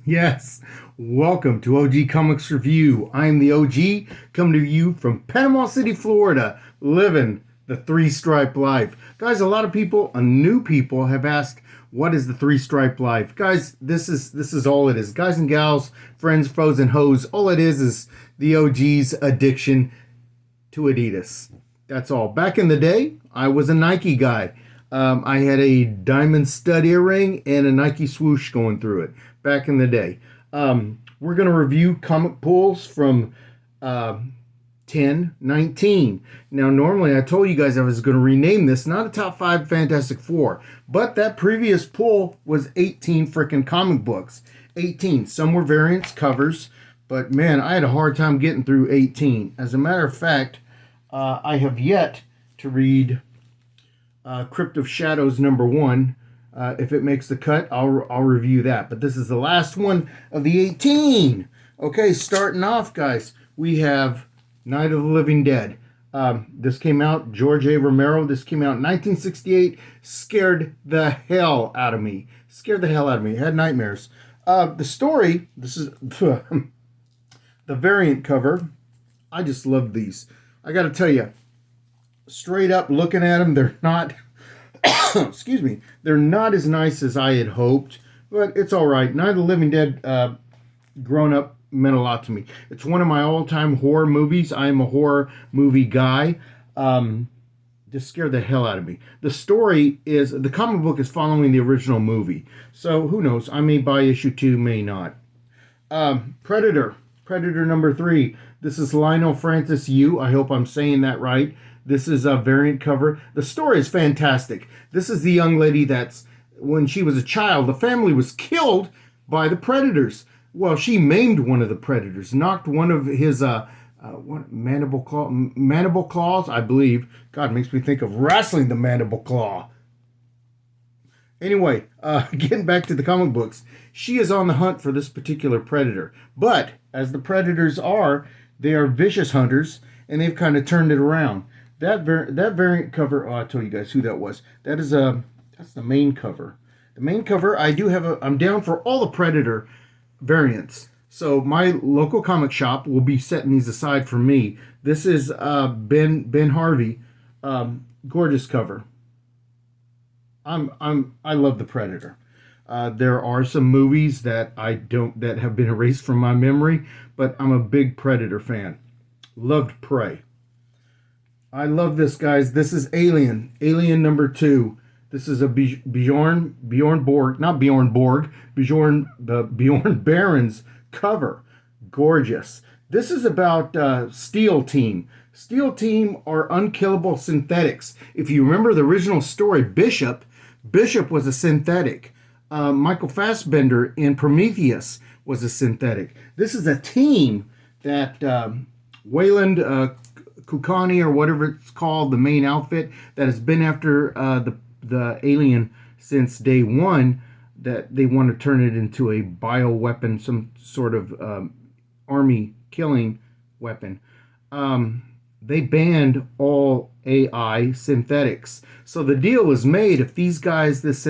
Yes, welcome to OG Comics Review. I'm the OG coming to you from Panama City, Florida, living the three stripe life. Guys, a lot of people, new people, have asked, what is the three stripe life? Guys, this is all it is. Guys and gals, friends, foes, and hoes, all it is the OG's addiction to Adidas. That's all. Back in the day, I was a Nike guy. I had a diamond stud earring and a Nike swoosh going through it back in the day. We're going to review comic pulls from 10, 19. Now, normally I told you guys I was going to rename this, not a top 5 Fantastic Four, but that previous pull was 18 freaking comic books. 18. Some were variants, covers, but man, I had a hard time getting through 18. As a matter of fact, I have yet to read Crypt of Shadows #1. If it makes the cut, I'll review that. But this is the last one of the 18. Okay, starting off, guys, we have Night of the Living Dead. This came out, George A. Romero. This came out in 1968. Scared the hell out of me. Scared the hell out of me. I had nightmares. The story, this is the variant cover. I just love these. I got to tell you, straight up looking at them, they're not excuse me, they're not as nice as I had hoped, but it's all right. Night of the Living Dead, grown up, meant a lot to me. It's one of my all-time horror movies. I am a horror movie guy. Just scared the hell out of me. The story is, the comic book is following the original movie, so who knows? I may buy issue 2, may not. Predator #3. This is Lionel Francis Yu. I hope I'm saying that right. This is a variant cover. The story is fantastic. This is the young lady that's, when she was a child, the family was killed by the predators. Well, she maimed one of the predators, knocked one of his mandible claws, I believe. God, makes me think of wrestling the mandible claw. Anyway, getting back to the comic books, she is on the hunt for this particular predator. But, as the predators are, they are vicious hunters, and they've kind of turned it around. That variant cover, oh, I'll tell you guys who that was. That's the main cover. The main cover, I'm down for all the Predator variants. So my local comic shop will be setting these aside for me. This is Ben Harvey, gorgeous cover. I love the Predator. There are some movies that that have been erased from my memory, but I'm a big Predator fan. Loved Prey. I love this, guys. This is Alien #2. This is a Bjorn Borg, not Bjorn Borg, Bjorn Barron's cover. Gorgeous. This is about Steel Team. Steel Team are unkillable synthetics. If you remember the original story, Bishop was a synthetic. Michael Fassbender in Prometheus was a synthetic. This is a team that Wayland Kukani, or whatever it's called, the main outfit that has been after the alien since day one, that they want to turn it into a bioweapon, some sort of army killing weapon. They banned all AI synthetics. So the deal is made, if these guys, this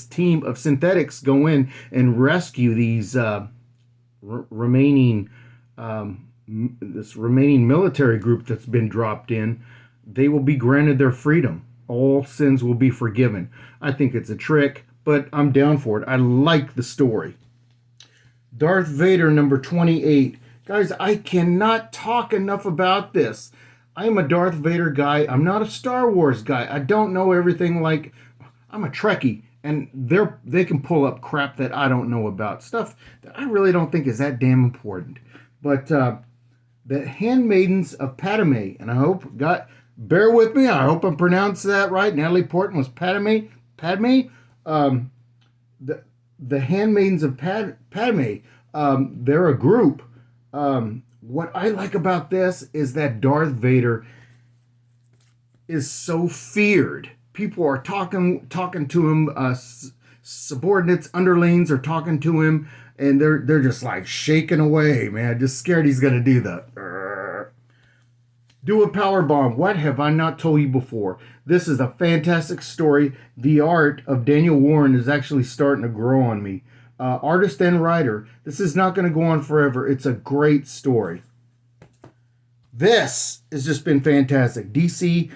team of synthetics go in and rescue these remaining military group that's been dropped in, they will be granted their freedom. All sins will be forgiven. I think it's a trick, but I'm down for it. I like the story. Darth Vader #28. Guys, I cannot talk enough about this. I'm a Darth Vader guy. I'm not a Star Wars guy. I don't know everything. Like, I'm a Trekkie, and they can pull up crap that I don't know about. Stuff that I really don't think is that damn important. But the Handmaidens of Padme, and I hope, God, bear with me, I hope I'm pronouncing that right. Natalie Portman was Padme. The Handmaidens of Padme, they're a group. What I like about this is that Darth Vader is so feared. People are talking to him. Subordinates, underlings are talking to him, and they're just like shaking away, man. Just scared he's gonna do the do a power bomb. What have I not told you before? This is a fantastic story. The art of Daniel Warren is actually starting to grow on me. artist and writer. This is not going to go on forever. It's a great story. This has just been fantastic. DC,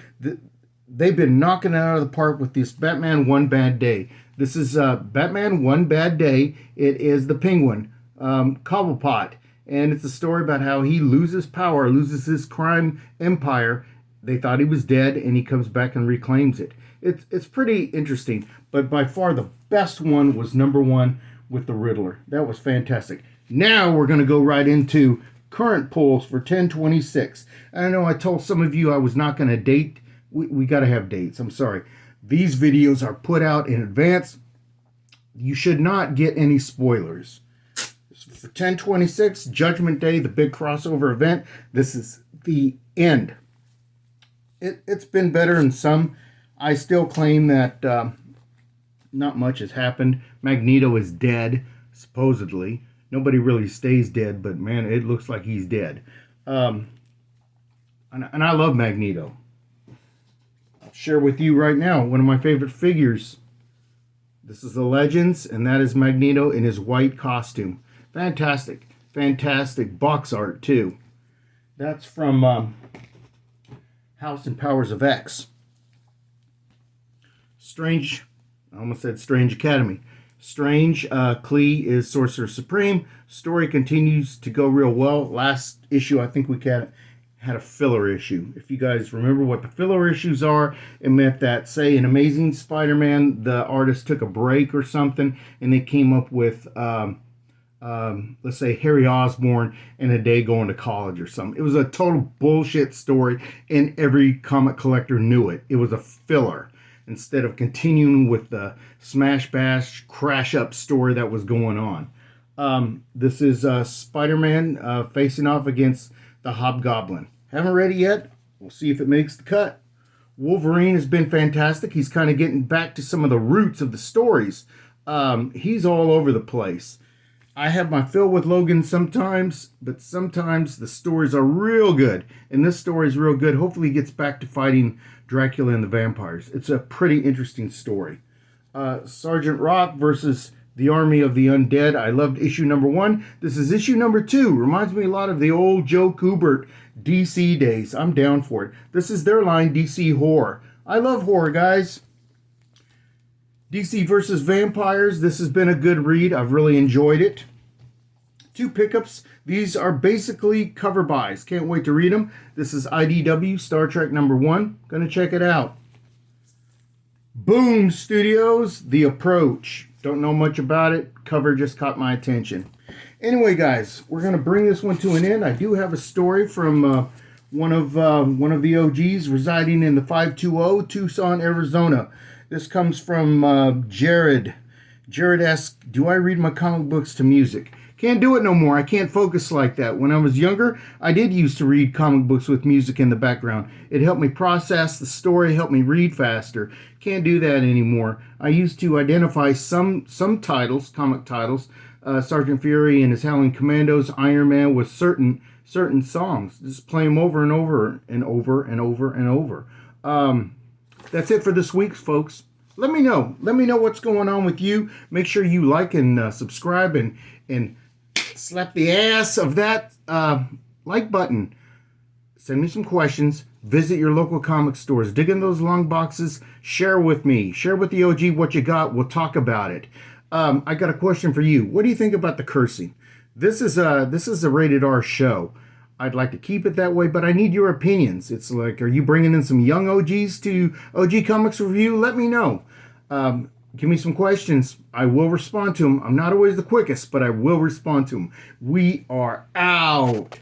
they've been knocking it out of the park with this Batman One Bad Day. This is Batman One Bad Day. It is the Penguin, Cobblepot. And it's a story about how he loses power, loses his crime empire. They thought he was dead, and he comes back and reclaims it. It's pretty interesting. But by far the best one was number 1 with the Riddler. That was fantastic. Now we're going to go right into current polls for 10/26. I know I told some of you I was not going to date. We got to have dates. I'm sorry. These videos are put out in advance. You should not get any spoilers. For 10/26, Judgment Day, the big crossover event, this is the end. It's been better than some. I still claim that not much has happened. Magneto is dead, supposedly. Nobody really stays dead, but man, it looks like he's dead. And I love Magneto. I'll share with you right now one of my favorite figures. This is the Legends, and that is Magneto in his white costume. Fantastic. Fantastic box art, too. That's from House and Powers of X. Strange, I almost said Strange Academy. Strange, Klee is Sorcerer Supreme. Story continues to go real well. Last issue, I think we had a filler issue. If you guys remember what the filler issues are, it meant that, say, in Amazing Spider-Man, the artist took a break or something, and they came up with, let's say, Harry Osborn in a day going to college or something. It was a total bullshit story, and every comic collector knew it. It was a filler, instead of continuing with the smash bash crash up story that was going on. This is Spider-Man facing off against the Hobgoblin. Haven't read it yet. We'll see if it makes the cut. Wolverine has been fantastic. He's kind of getting back to some of the roots of the stories. He's all over the place. I have my fill with Logan sometimes, but sometimes the stories are real good. And this story is real good. Hopefully he gets back to fighting Dracula and the vampires. It's a pretty interesting story. Sergeant Rock versus the Army of the Undead. I loved issue number 1. This is issue number 2. Reminds me a lot of the old Joe Kubert DC days. I'm down for it. This is their line, DC Horror. I love horror, guys. DC versus Vampires. This has been a good read. I've really enjoyed it. 2 pickups. These are basically cover buys. Can't wait to read them. This is IDW Star Trek number 1. Gonna check it out. Boom Studios, The Approach. Don't know much about it. Cover just caught my attention. Anyway, guys, we're gonna bring this one to an end. I do have a story from one of the OGs residing in the 520, Tucson, Arizona. This comes from Jared. Jared asks, "Do I read my comic books to music?" Can't do it no more. I can't focus like that. When I was younger, I did used to read comic books with music in the background. It helped me process the story, helped me read faster. Can't do that anymore. I used to identify some titles, comic titles, Sergeant Fury and his Howling Commandos, Iron Man, with certain songs. Just play them over and over and over and over and over. That's it for this week, folks. Let me know. Let me know what's going on with you. Make sure you like and subscribe and slap the ass of that like button. Send me some questions. Visit your local comic stores. Dig in those long boxes. Share with me. Share with the OG what you got. We'll talk about it. I got a question for you. What do you think about the cursing? This is a rated R show. I'd like to keep it that way, but I need your opinions. It's like, are you bringing in some young OGs to OG Comics Review? Let me know. Give me some questions. I will respond to them. I'm not always the quickest, but I will respond to them. We are out.